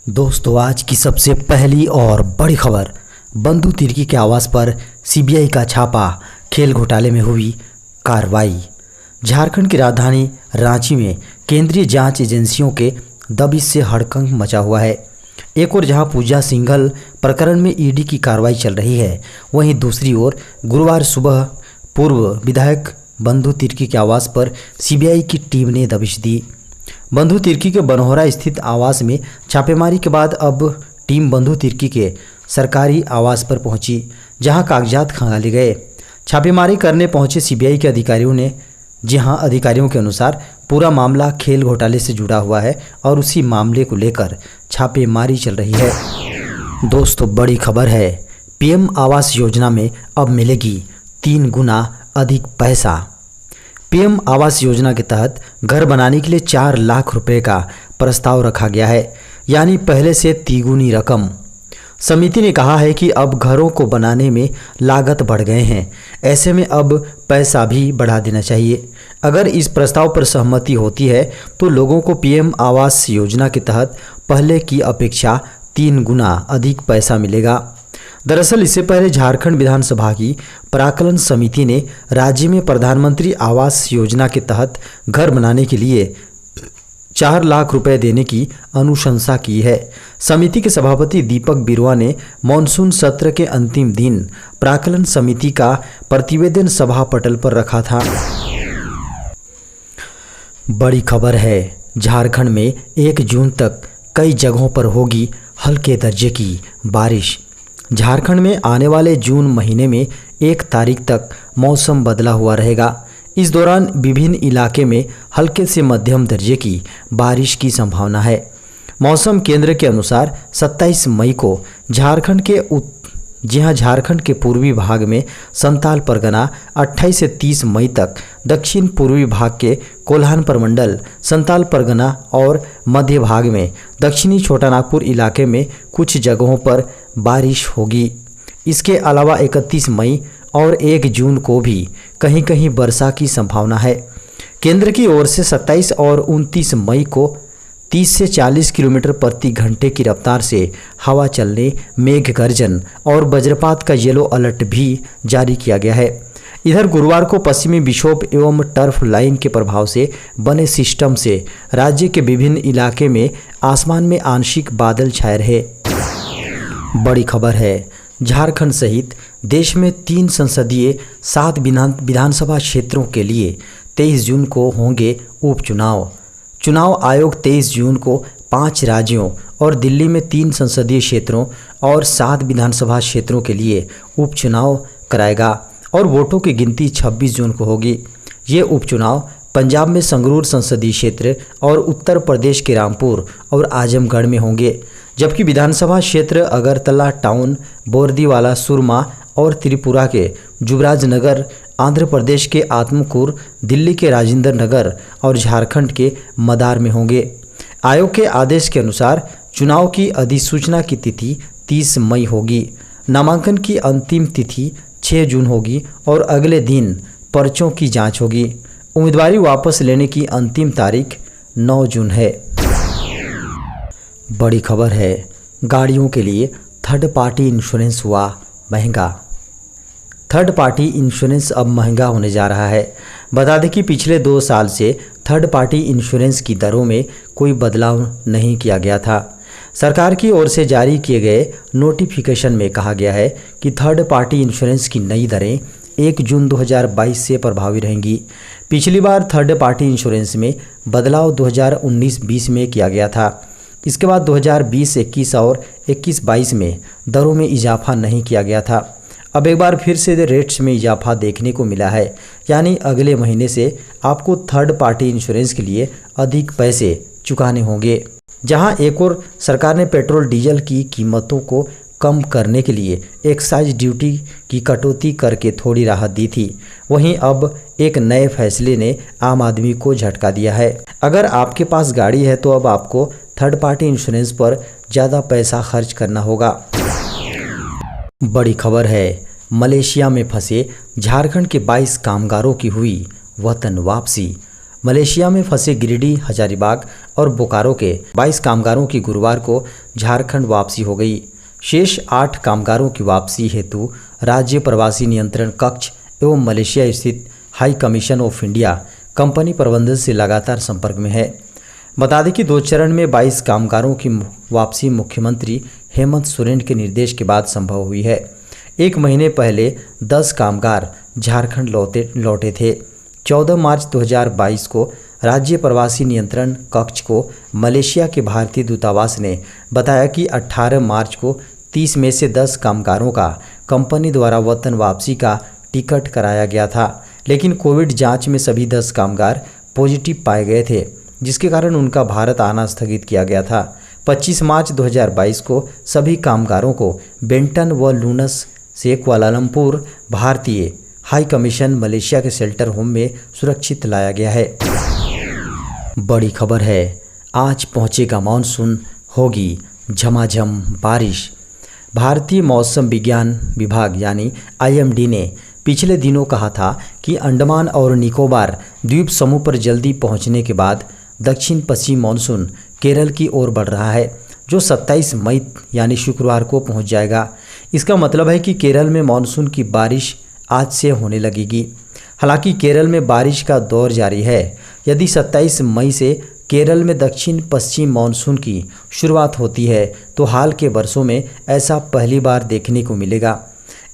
दोस्तों, आज की सबसे पहली और बड़ी खबर। बंधु तिर्की के आवास पर सीबीआई का छापा, खेल घोटाले में हुई कार्रवाई। झारखंड की राजधानी रांची में केंद्रीय जांच एजेंसियों के दबिश से हड़कंप मचा हुआ है। एक ओर जहां पूजा सिंघल प्रकरण में ईडी की कार्रवाई चल रही है, वहीं दूसरी ओर गुरुवार सुबह पूर्व विधायक बंधु तिर्की के आवास पर सीबीआई की टीम ने दबिश दी। बंधु तिर्की के बनहोरा स्थित आवास में छापेमारी के बाद अब टीम बंधु तिर्की के सरकारी आवास पर पहुंची, जहां कागजात खंगाले गए। छापेमारी करने पहुंचे सीबीआई के अधिकारियों के अनुसार पूरा मामला खेल घोटाले से जुड़ा हुआ है और उसी मामले को लेकर छापेमारी चल रही है। दोस्तों, बड़ी खबर है, पीएम आवास योजना में अब मिलेगी 3 गुना अधिक पैसा। पीएम आवास योजना के तहत घर बनाने के लिए 4 लाख रुपए का प्रस्ताव रखा गया है, यानी पहले से 3 गुनी रकम। समिति ने कहा है कि अब घरों को बनाने में लागत बढ़ गए हैं, ऐसे में अब पैसा भी बढ़ा देना चाहिए। अगर इस प्रस्ताव पर सहमति होती है तो लोगों को पीएम आवास योजना के तहत पहले की अपेक्षा 3 गुना अधिक पैसा मिलेगा। दरअसल इससे पहले झारखंड विधानसभा की प्राक्कलन समिति ने राज्य में प्रधानमंत्री आवास योजना के तहत घर बनाने के लिए 4 लाख रुपए देने की अनुशंसा की है। समिति के सभापति दीपक बिरुआ ने मॉनसून सत्र के अंतिम दिन प्राक्कलन समिति का प्रतिवेदन सभा पटल पर रखा था। बड़ी खबर है, झारखंड में 1 जून तक कई जगहों पर होगी हल्के दर्जे की बारिश। झारखंड में आने वाले जून महीने में 1 तारीख तक मौसम बदला हुआ रहेगा। इस दौरान विभिन्न इलाके में हल्के से मध्यम दर्जे की बारिश की संभावना है। मौसम केंद्र के अनुसार 27 मई को झारखंड के पूर्वी भाग में संताल परगना, 28 से 30 मई तक दक्षिण पूर्वी भाग के कोल्हान प्रमंडल, संताल परगना और मध्य भाग में दक्षिणी छोटानागपुर इलाके में कुछ जगहों पर बारिश होगी। इसके अलावा 31 मई और 1 जून को भी कहीं कहीं वर्षा की संभावना है। केंद्र की ओर से 27 और 29 मई को 30 से 40 किलोमीटर प्रति घंटे की रफ्तार से हवा चलने, मेघ गर्जन और वज्रपात का येलो अलर्ट भी जारी किया गया है। इधर गुरुवार को पश्चिमी विक्षोभ एवं टर्फ लाइन के प्रभाव से बने सिस्टम से राज्य के विभिन्न इलाके में आसमान में आंशिक बादल छाए रहे। बड़ी खबर है, झारखंड सहित देश में 3 संसदीय 7 विधानसभा क्षेत्रों के लिए 23 जून को होंगे उपचुनाव। चुनाव आयोग 23 जून को 5 राज्यों और दिल्ली में 3 संसदीय क्षेत्रों और 7 विधानसभा क्षेत्रों के लिए उपचुनाव कराएगा और वोटों की गिनती 26 जून को होगी। ये उपचुनाव पंजाब में संगरूर संसदीय क्षेत्र और उत्तर प्रदेश के रामपुर और आजमगढ़ में होंगे, जबकि विधानसभा क्षेत्र अगरतला टाउन, बोरदीवाला, सुरमा और त्रिपुरा के जुबराज नगर, आंध्र प्रदेश के आत्मकूर, दिल्ली के राजेंद्र नगर और झारखंड के मदार में होंगे। आयोग के आदेश के अनुसार चुनाव की अधिसूचना की तिथि 30 मई होगी। नामांकन की अंतिम तिथि 6 जून होगी और अगले दिन पर्चों की जांच होगी। उम्मीदवारी वापस लेने की अंतिम तारीख 9 जून है। बड़ी खबर है, गाड़ियों के लिए थर्ड पार्टी इंश्योरेंस हुआ महंगा। थर्ड पार्टी इंश्योरेंस अब महंगा होने जा रहा है। बता दें कि पिछले 2 साल से थर्ड पार्टी इंश्योरेंस की दरों में कोई बदलाव नहीं किया गया था। सरकार की ओर से जारी किए गए नोटिफिकेशन में कहा गया है कि थर्ड पार्टी इंश्योरेंस की नई दरें 1 जून 2022 से प्रभावी रहेंगी। पिछली बार थर्ड पार्टी इंश्योरेंस में बदलाव 2019-20 में किया गया था। इसके बाद 2020-21 और 21-22 में दरों में इजाफा नहीं किया गया था। अब एक बार फिर से रेट्स में इजाफा देखने को मिला है, यानी अगले महीने से आपको थर्ड पार्टी इंश्योरेंस के लिए अधिक पैसे चुकाने होंगे। जहां एक और सरकार ने पेट्रोल डीजल की कीमतों को कम करने के लिए एक्साइज ड्यूटी की कटौती करके थोड़ी राहत दी थी, वहीं अब एक नए फैसले ने आम आदमी को झटका दिया है। अगर आपके पास गाड़ी है तो अब आपको थर्ड पार्टी इंश्योरेंस पर ज़्यादा पैसा खर्च करना होगा। बड़ी खबर है, मलेशिया में फंसे झारखंड के 22 कामगारों की हुई वतन वापसी। मलेशिया में फंसे गिरिडीह, हजारीबाग और बोकारो के 22 कामगारों की गुरुवार को झारखंड वापसी हो गई। शेष 8 कामगारों की वापसी हेतु राज्य प्रवासी नियंत्रण कक्ष एवं मलेशिया स्थित high commission of India company प्रबंधन से लगातार संपर्क में है। बता दें कि 2 चरण में 22 कामगारों की वापसी मुख्यमंत्री हेमंत सोरेन के निर्देश के बाद संभव हुई है। 1 महीने पहले 10 कामगार झारखंड लौटे थे। 14 मार्च 2022 को राज्य प्रवासी नियंत्रण कक्ष को मलेशिया के भारतीय दूतावास ने बताया कि 18 मार्च को 30 में से 10 कामगारों का कंपनी द्वारा वतन वापसी का टिकट कराया गया था, लेकिन कोविड जांच में सभी 10 कामगार पॉजिटिव पाए गए थे, जिसके कारण उनका भारत आना स्थगित किया गया था। 25 मार्च 2022 को सभी कामगारों को बेंटन व लूनस से कुआलालंपुर भारतीय हाई कमीशन मलेशिया के शेल्टर होम में सुरक्षित लाया गया है। बड़ी खबर है, आज पहुंचेगा मानसून, होगी झमाझम बारिश। भारतीय मौसम विज्ञान विभाग यानी IMD ने पिछले दिनों कहा था कि अंडमान और निकोबार द्वीप समूह पर जल्दी पहुंचने के बाद दक्षिण पश्चिम मानसून केरल की ओर बढ़ रहा है, जो 27 मई यानी शुक्रवार को पहुंच जाएगा। इसका मतलब है कि केरल में मानसून की बारिश आज से होने लगेगी। हालांकि केरल में बारिश का दौर जारी है। यदि 27 मई से केरल में दक्षिण पश्चिम मानसून की शुरुआत होती है तो हाल के वर्षों में ऐसा पहली बार देखने को मिलेगा।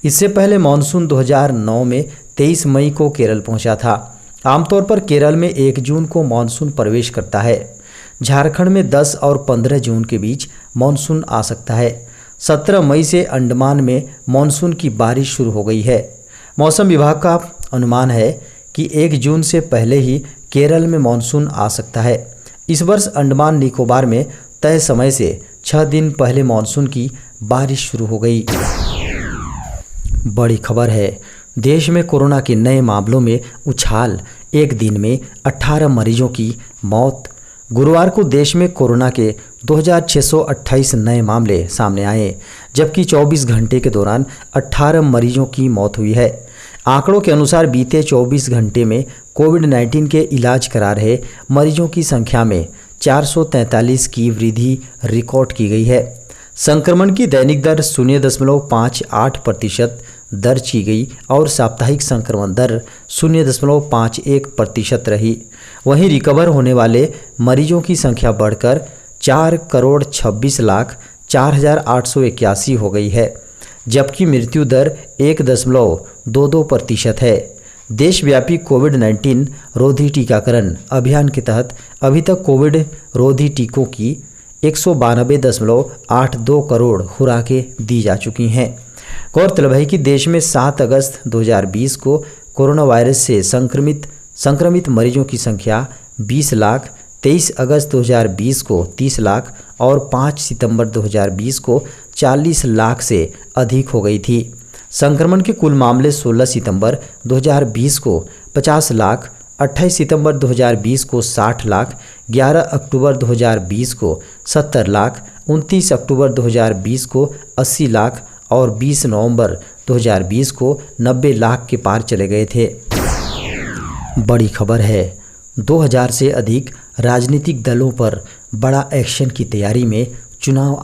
इससे पहले मानसून 2009 में 23 मई को केरल पहुंचा था। आमतौर पर केरल में 1 जून को मानसून प्रवेश करता है। झारखंड में 10 और 15 जून के बीच मानसून आ सकता है। 17 मई से अंडमान में मानसून की बारिश शुरू हो गई है। मौसम विभाग का अनुमान है कि 1 जून से पहले ही केरल में मानसून आ सकता है। इस वर्ष अंडमान निकोबार में तय समय से 6 दिन पहले मानसून की बारिश शुरू हो गई। बड़ी खबर है, देश में कोरोना के नए मामलों में उछाल, एक दिन में 18 मरीजों की मौत। गुरुवार को देश में कोरोना के 2628 नए मामले सामने आए, जबकि 24 घंटे के दौरान 18 मरीजों की मौत हुई है। आंकड़ों के अनुसार बीते 24 घंटे में कोविड-19 के इलाज करा रहे मरीजों की संख्या में 443 की वृद्धि रिकॉर्ड की गई है। संक्रमण की दैनिक दर 0.58% दर्ज की गई और साप्ताहिक संक्रमण दर 0.51% रही। वहीं रिकवर होने वाले मरीजों की संख्या बढ़कर 4,26,04,881 हो गई है, जबकि मृत्यु दर 1.22% है। देशव्यापी कोविड-19 रोधी टीकाकरण अभियान के तहत अभी तक कोविड रोधी टीकों की 192.82 करोड़ खुराकें दी जा चुकी हैं। गौरतलब है कि देश में 7 अगस्त 2020 को कोरोना वायरस से संक्रमित मरीजों की संख्या 20 लाख, 23 अगस्त 2020 को 30 लाख और 5 सितंबर 2020 को 40 लाख से अधिक हो गई थी। संक्रमण के कुल मामले 16 सितंबर 2020 को 50 लाख, 28 सितंबर 2020 को 60 लाख, 11 अक्टूबर 2020 को 70 लाख, 29 अक्टूबर 2020 को 80 लाख और 20 नवंबर 2020 को 90 लाख के पार चले गए थे। बड़ी खबर है, 2000 से अधिक राजनीतिक दलों पर बड़ा एक्शन की तैयारी में चुनाव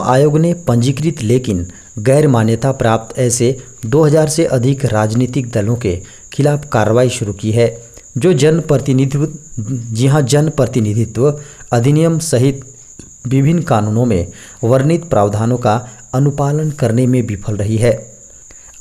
आयोग ने पंजीकृत लेकिन गैर मान्यता प्राप्त ऐसे 2000 से अधिक राजनीतिक दलों के खिलाफ कार्रवाई शुरू की है, जो जनप्रतिनिधित्व अधिनियम सहित विभिन्न कानूनों में वर्णित प्रावधानों का अनुपालन करने में विफल रही है।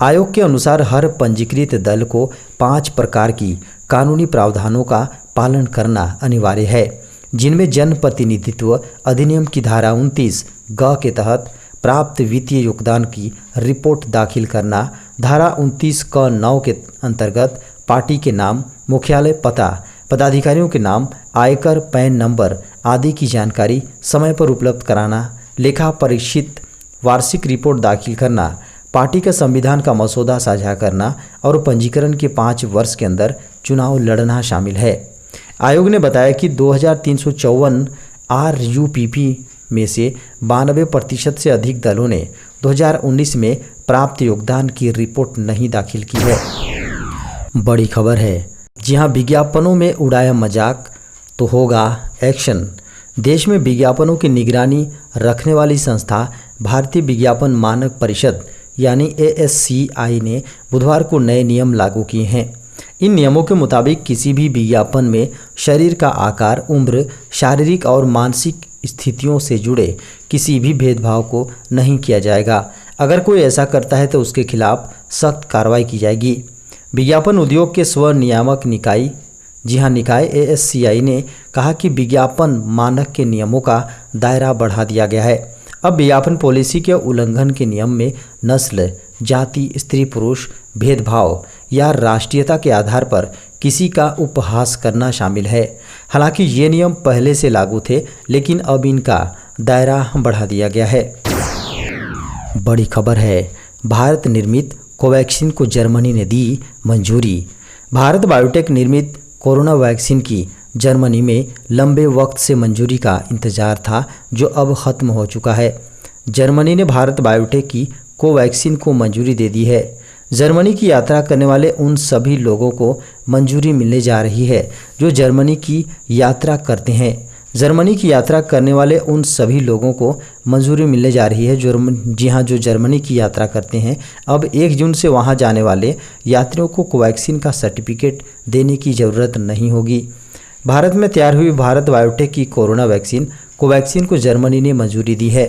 आयोग के अनुसार हर पंजीकृत दल को 5 प्रकार की कानूनी प्रावधानों का पालन करना अनिवार्य है, जिनमें जनप्रतिनिधित्व अधिनियम की धारा 29 ग के तहत प्राप्त वित्तीय योगदान की रिपोर्ट दाखिल करना, धारा 29 क 9 के अंतर्गत पार्टी के नाम, मुख्यालय पता, पदाधिकारियों के नाम, आयकर, पैन नंबर आदि की जानकारी समय पर उपलब्ध कराना, लेखा परीक्षित वार्षिक रिपोर्ट दाखिल करना, पार्टी का संविधान का मसौदा साझा करना और पंजीकरण के 5 वर्ष के अंदर चुनाव लड़ना शामिल है। आयोग ने बताया कि 2354 RUPP में से 92% से अधिक दलों ने 2019 में प्राप्त योगदान की रिपोर्ट नहीं दाखिल की है। बड़ी खबर है, जी हाँ, विज्ञापनों में उड़ाया मजाक तो होगा एक्शन। देश में विज्ञापनों की निगरानी रखने वाली संस्था भारतीय विज्ञापन मानक परिषद यानी ASCI ने बुधवार को नए नियम लागू किए हैं। इन नियमों के मुताबिक किसी भी विज्ञापन में शरीर का आकार, उम्र, शारीरिक और मानसिक स्थितियों से जुड़े किसी भी भेदभाव को नहीं किया जाएगा। अगर कोई ऐसा करता है तो उसके खिलाफ सख्त कार्रवाई की जाएगी। विज्ञापन उद्योग के स्व नियामक निकाय निकाय ASCI ने कहा कि विज्ञापन मानक के नियमों का दायरा बढ़ा दिया गया है। अब विज्ञापन पॉलिसी के उल्लंघन के नियम में नस्ल, जाति, स्त्री पुरुष भेदभाव या राष्ट्रीयता के आधार पर किसी का उपहास करना शामिल है। हालांकि ये नियम पहले से लागू थे, लेकिन अब इनका दायरा बढ़ा दिया गया है। बड़ी खबर है, भारत निर्मित कोवैक्सीन को जर्मनी ने दी मंजूरी। भारत बायोटेक निर्मित कोरोना वैक्सीन की जर्मनी में लंबे वक्त से मंजूरी का इंतजार था, जो अब खत्म हो चुका है। जर्मनी ने भारत बायोटेक की कोवैक्सीन को मंजूरी दे दी है। जर्मनी की यात्रा करने वाले उन सभी लोगों को मंजूरी मिलने जा रही है जो जर्मनी की यात्रा करते हैं। जर्मनी की यात्रा करने वाले उन सभी लोगों को मंजूरी मिलने जा रही है जो जर्मनी की यात्रा करते हैं। अब 1 जून से वहां जाने वाले यात्रियों को कोवैक्सीन का सर्टिफिकेट देने की ज़रूरत नहीं होगी। भारत में तैयार हुई भारत बायोटेक की कोरोना वैक्सीन कोवैक्सीन को जर्मनी ने मंजूरी दी है।